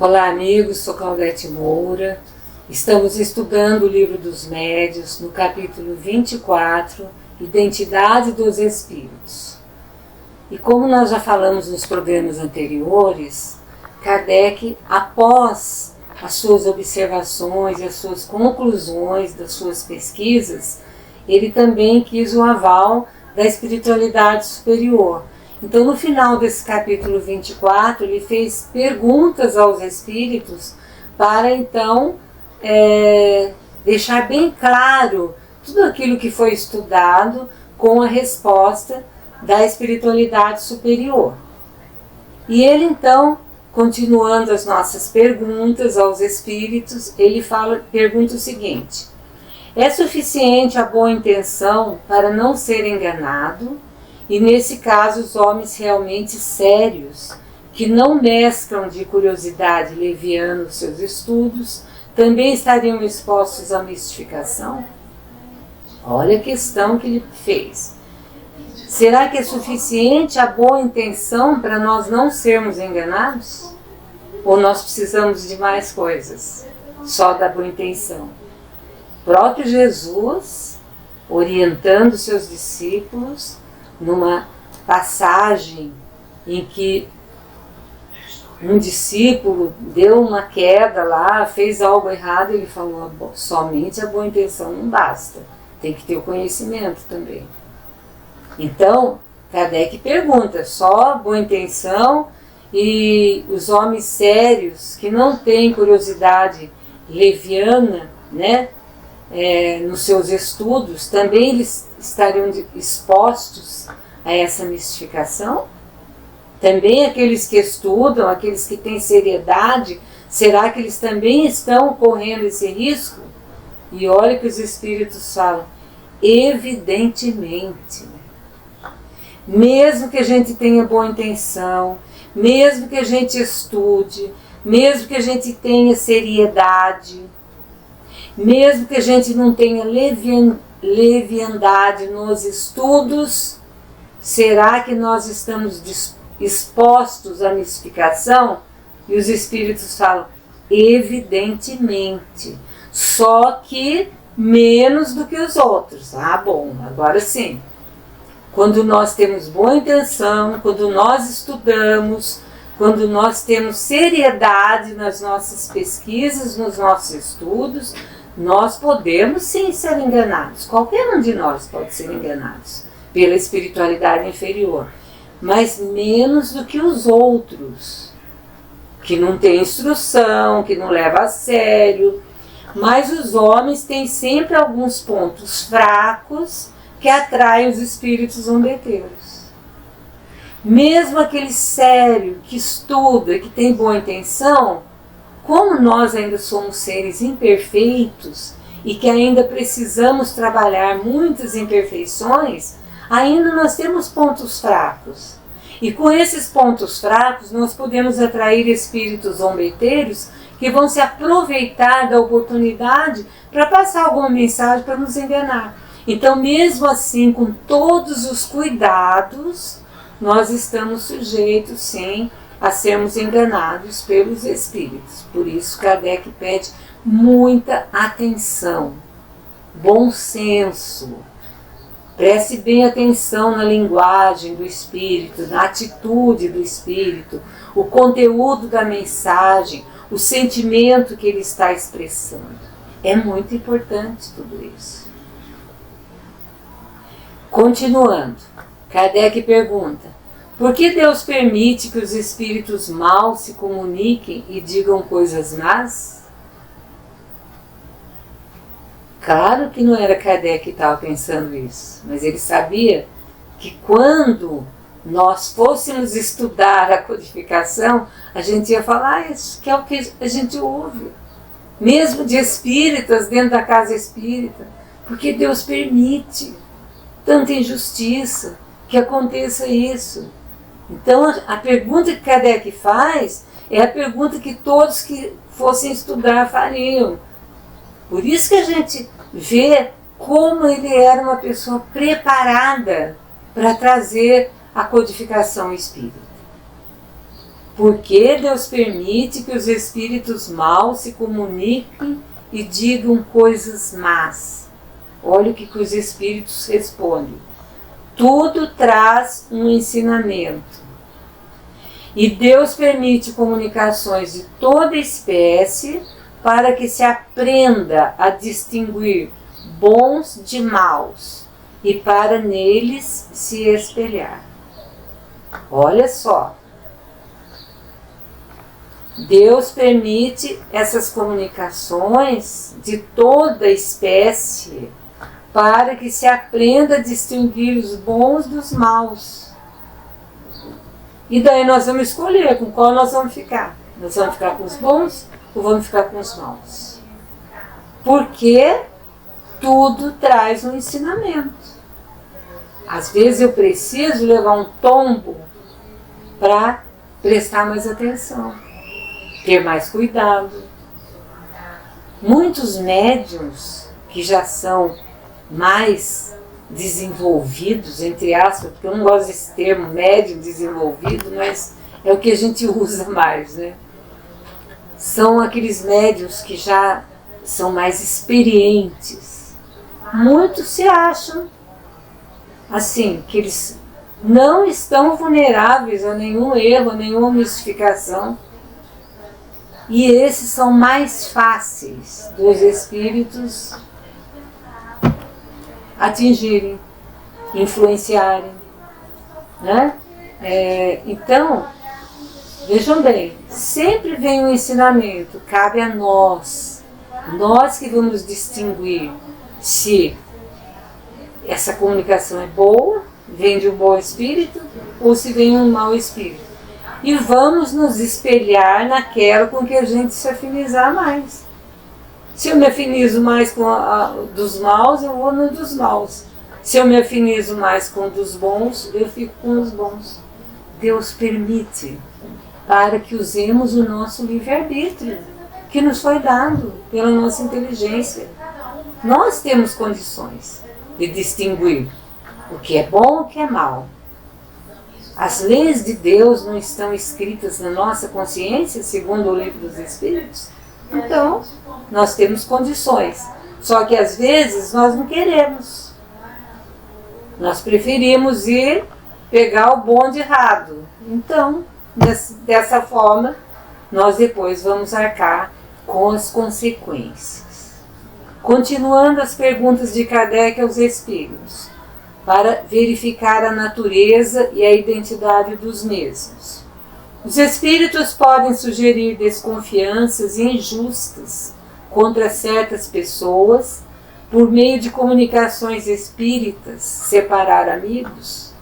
Olá amigos, sou Claudete Moura. Estamos estudando o Livro dos Médiuns, no capítulo 24, Identidade dos Espíritos. E como nós já falamos nos programas anteriores, Kardec, após as suas observações e as suas conclusões das suas pesquisas, ele também quis o aval da espiritualidade superior. Então, no final desse capítulo 24, ele fez perguntas aos espíritos para, então, deixar bem claro tudo aquilo que foi estudado com a resposta da espiritualidade superior. E ele, então, continuando as nossas perguntas aos espíritos, ele pergunta o seguinte: é suficiente a boa intenção para não ser enganado? E nesse caso os homens realmente sérios, que não mesclam de curiosidade leviana os seus estudos, também estariam expostos à mistificação? Olha a questão que ele fez. Será que é suficiente a boa intenção para nós não sermos enganados? Ou nós precisamos de mais coisas, só da boa intenção? O próprio Jesus, orientando seus discípulos, numa passagem em que um discípulo deu uma queda lá, fez algo errado, ele falou: somente a boa intenção não basta, tem que ter o conhecimento também. Então, Kardec pergunta: só boa intenção e os homens sérios que não têm curiosidade leviana, né, nos seus estudos, também eles estariam expostos a essa mistificação? Também aqueles que estudam, aqueles que têm seriedade, será que eles também estão correndo esse risco? E olha que os espíritos falam: evidentemente. Mesmo que a gente tenha boa intenção, mesmo que a gente estude, mesmo que a gente tenha seriedade, mesmo que a gente não tenha leviandade nos estudos, será que nós estamos expostos à mistificação? E os espíritos falam: evidentemente, só que menos do que os outros. Ah, bom, agora sim. Quando nós temos boa intenção, quando nós estudamos, quando nós temos seriedade nas nossas pesquisas, nos nossos estudos, nós podemos sim ser enganados. Qualquer um de nós pode ser enganado pela espiritualidade inferior, mas menos do que os outros, que não tem instrução, que não leva a sério. Mas os homens têm sempre alguns pontos fracos que atraem os espíritos zombeteiros. Mesmo aquele sério, que estuda, que tem boa intenção, como nós ainda somos seres imperfeitos e que ainda precisamos trabalhar muitas imperfeições, ainda nós temos pontos fracos. E com esses pontos fracos nós podemos atrair espíritos zombeteiros que vão se aproveitar da oportunidade para passar alguma mensagem para nos enganar. Então, mesmo assim, com todos os cuidados, nós estamos sujeitos, sim, a sermos enganados pelos espíritos. Por isso, Kardec pede muita atenção, bom senso. Preste bem atenção na linguagem do espírito, na atitude do espírito, o conteúdo da mensagem, o sentimento que ele está expressando. É muito importante tudo isso. Continuando, Kardec pergunta: por que Deus permite que os espíritos maus se comuniquem e digam coisas más? Claro que não era Kardec que estava pensando isso, mas ele sabia que quando nós fôssemos estudar a codificação, a gente ia falar isso, que é o que a gente ouve, mesmo de espíritas dentro da casa espírita, porque Deus permite tanta injustiça, que aconteça isso. Então a pergunta que Kardec faz é a pergunta que todos que fossem estudar fariam. Por isso que a gente vê como ele era uma pessoa preparada para trazer a codificação espírita. Por que Deus permite que os espíritos maus se comuniquem e digam coisas más? Olha o que os espíritos respondem. Tudo traz um ensinamento. E Deus permite comunicações de toda espécie para que se aprenda a distinguir bons de maus e para neles se espelhar. Olha só. Deus permite essas comunicações de toda espécie para que se aprenda a distinguir os bons dos maus. E daí nós vamos escolher com qual nós vamos ficar. Nós vamos ficar com os bons ou vamos ficar com os maus? Porque tudo traz um ensinamento. Às vezes eu preciso levar um tombo para prestar mais atenção, ter mais cuidado. Muitos médiuns que já são mais desenvolvidos, entre aspas, porque eu não gosto desse termo médium desenvolvido, mas é o que a gente usa mais, né? São aqueles médiuns que já são mais experientes. Muitos se acham assim, que eles não estão vulneráveis a nenhum erro, a nenhuma mistificação. E esses são mais fáceis dos espíritos atingirem, influenciarem, né? Então, vejam bem, sempre vem um ensinamento, cabe a nós que vamos distinguir se essa comunicação é boa, vem de um bom espírito, ou se vem um mau espírito. E vamos nos espelhar naquela com que a gente se afinizar mais. Se eu me afinizo mais com dos maus, eu vou no dos maus. Se eu me afinizo mais com dos bons, eu fico com os bons. Deus permite para que usemos o nosso livre-arbítrio, que nos foi dado pela nossa inteligência. Nós temos condições de distinguir o que é bom e o que é mal. As leis de Deus não estão escritas na nossa consciência, segundo o livro dos Espíritos? Então, nós temos condições. Só que às vezes nós não queremos. Nós preferimos ir pegar o bonde errado. Então, dessa forma, nós depois vamos arcar com as consequências. Continuando as perguntas de Kardec aos Espíritos, para verificar a natureza e a identidade dos mesmos. Os espíritos podem sugerir desconfianças injustas contra certas pessoas por meio de comunicações espíritas, separar amigos?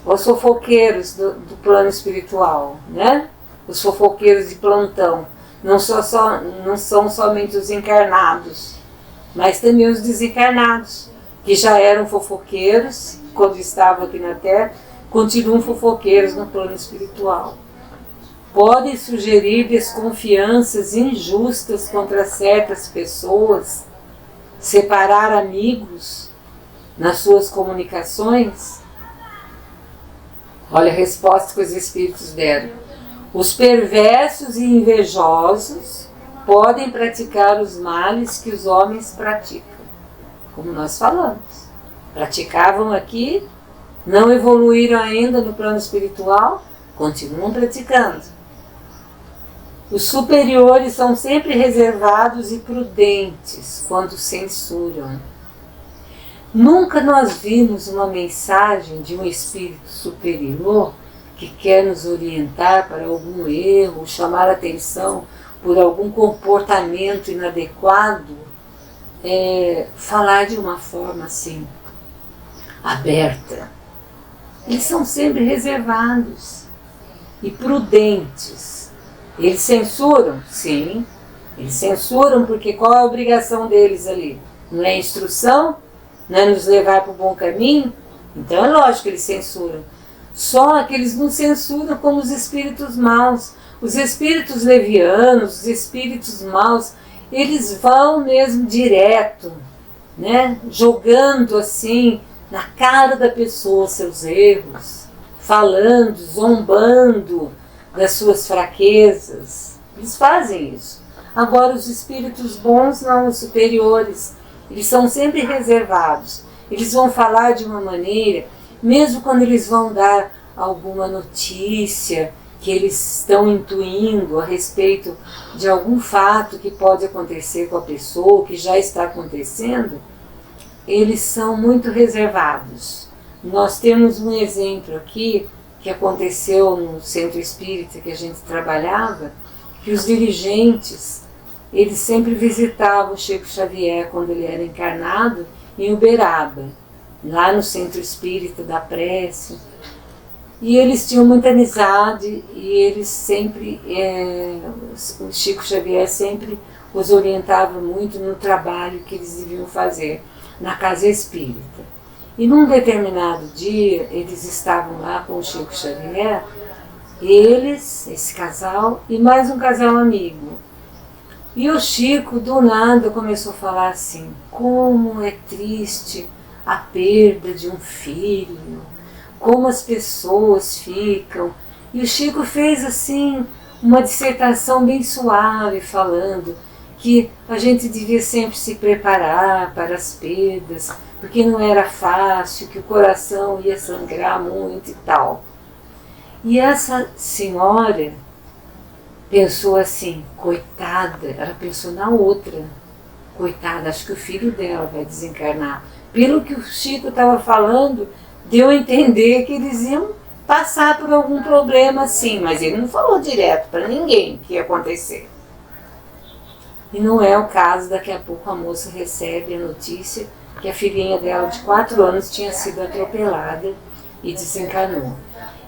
Os fofoqueiros do plano espiritual, né? Os fofoqueiros de plantão, não são somente os encarnados, mas também os desencarnados, que já eram fofoqueiros quando estavam aqui na Terra, continuam fofoqueiros no plano espiritual. Podem sugerir desconfianças injustas contra certas pessoas, separar amigos nas suas comunicações? Olha a resposta que os espíritos deram. Os perversos e invejosos podem praticar os males que os homens praticam. Como nós falamos, praticavam aqui, não evoluíram ainda no plano espiritual, continuam praticando. Os superiores são sempre reservados e prudentes quando censuram. Nunca nós vimos uma mensagem de um espírito superior que quer nos orientar para algum erro, chamar a atenção por algum comportamento inadequado, falar de uma forma assim, aberta. Eles são sempre reservados e prudentes. Eles censuram? Sim, eles censuram porque qual é a obrigação deles ali? Não é instrução? Não é nos levar para o bom caminho? Então é lógico que eles censuram. Só que eles não censuram como os espíritos maus. Os espíritos levianos, os espíritos maus, eles vão mesmo direto, né? Jogando assim na cara da pessoa seus erros, falando, zombando, das suas fraquezas. Eles fazem isso. Agora, os espíritos bons não, os superiores, eles são sempre reservados. Eles vão falar de uma maneira, mesmo quando eles vão dar alguma notícia que eles estão intuindo a respeito de algum fato que pode acontecer com a pessoa, que já está acontecendo, eles são muito reservados. Nós temos um exemplo aqui que aconteceu no centro espírita que a gente trabalhava, que os dirigentes, eles sempre visitavam o Chico Xavier quando ele era encarnado em Uberaba, lá no centro espírita da Prece. E eles tinham muita amizade e eles sempre, o Chico Xavier sempre os orientava muito no trabalho que eles deviam fazer na casa espírita. E num determinado dia, eles estavam lá com o Chico Xavier, eles, esse casal, e mais um casal amigo. E o Chico, do nada, começou a falar assim: como é triste a perda de um filho, como as pessoas ficam. E o Chico fez assim uma dissertação bem suave, falando que a gente devia sempre se preparar para as perdas, porque não era fácil, que o coração ia sangrar muito e tal. E essa senhora pensou assim, coitada, ela pensou na outra, coitada, acho que o filho dela vai desencarnar. Pelo que o Chico estava falando, deu a entender que eles iam passar por algum problema assim, mas ele não falou direto para ninguém o que ia acontecer. E não é o caso, daqui a pouco a moça recebe a notícia que a filhinha dela de 4 anos tinha sido atropelada e desencarnou.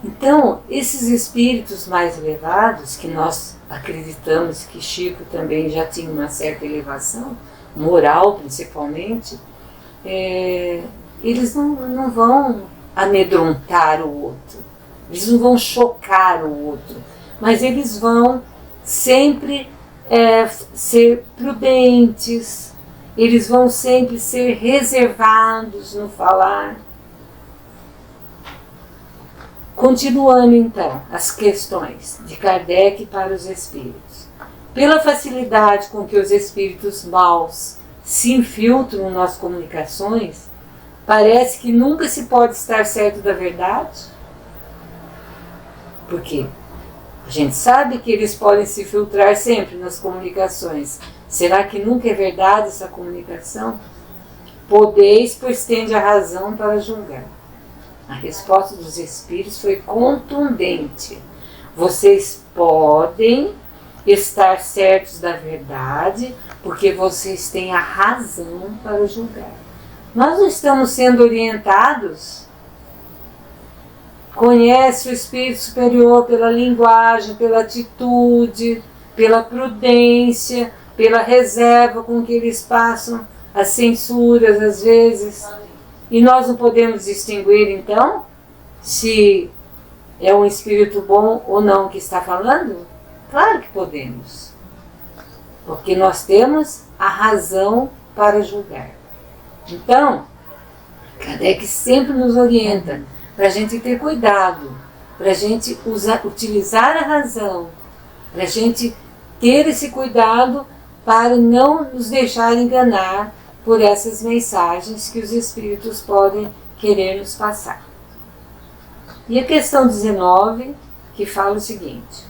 Então, esses espíritos mais elevados, que nós acreditamos que Chico também já tinha uma certa elevação, moral principalmente, eles não vão amedrontar o outro, eles não vão chocar o outro, mas eles vão sempre ser prudentes, eles vão sempre ser reservados no falar. Continuando então as questões de Kardec para os espíritos. Pela facilidade com que os espíritos maus se infiltram nas comunicações, parece que nunca se pode estar certo da verdade. Por quê? A gente sabe que eles podem se filtrar sempre nas comunicações. Será que nunca é verdade essa comunicação? Podeis, pois tende a razão para julgar. A resposta dos espíritos foi contundente. Vocês podem estar certos da verdade, porque vocês têm a razão para julgar. Nós não estamos sendo orientados. Conhece o Espírito Superior pela linguagem, pela atitude, pela prudência, pela reserva com que eles passam as censuras às vezes. E nós não podemos distinguir então se é um espírito bom ou não que está falando? Claro que podemos. Porque nós temos a razão para julgar. Então, Kardec sempre nos orienta para a gente ter cuidado, para a gente utilizar a razão, para a gente ter esse cuidado para não nos deixar enganar por essas mensagens que os espíritos podem querer nos passar. E a questão 19, que fala o seguinte: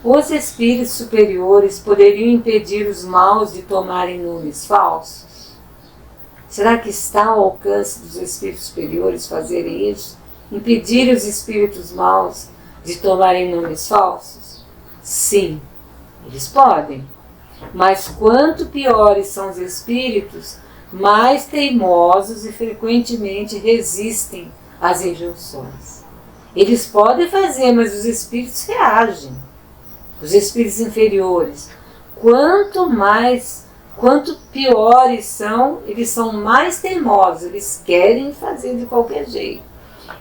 os espíritos superiores poderiam impedir os maus de tomarem nomes falsos? Será que está ao alcance dos espíritos superiores fazerem isso? Impedir os espíritos maus de tomarem nomes falsos? Sim, eles podem. Mas quanto piores são os espíritos, mais teimosos e frequentemente resistem às injunções. Eles podem fazer, mas os espíritos reagem. Os espíritos inferiores. Quanto piores são, eles são mais teimosos, eles querem fazer de qualquer jeito.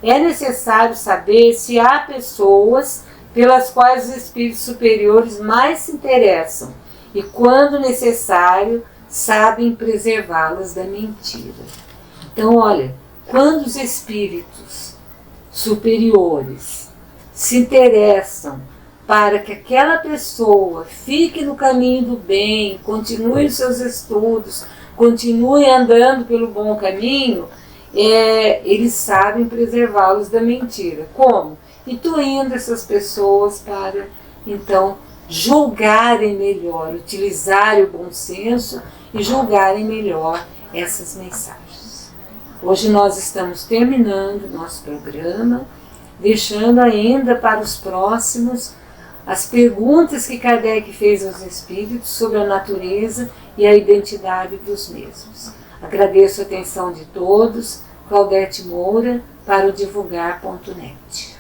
É necessário saber se há pessoas pelas quais os espíritos superiores mais se interessam e, quando necessário, sabem preservá-las da mentira. Então, olha, quando os espíritos superiores se interessam para que aquela pessoa fique no caminho do bem, continue os seus estudos, continue andando pelo bom caminho, eles sabem preservá-los da mentira. Como? Intuindo essas pessoas para, então, julgarem melhor, utilizarem o bom senso e julgarem melhor essas mensagens. Hoje nós estamos terminando nosso programa, deixando ainda para os próximos as perguntas que Kardec fez aos espíritos sobre a natureza e a identidade dos mesmos. Agradeço a atenção de todos. Claudete Moura, para o divulgar.net.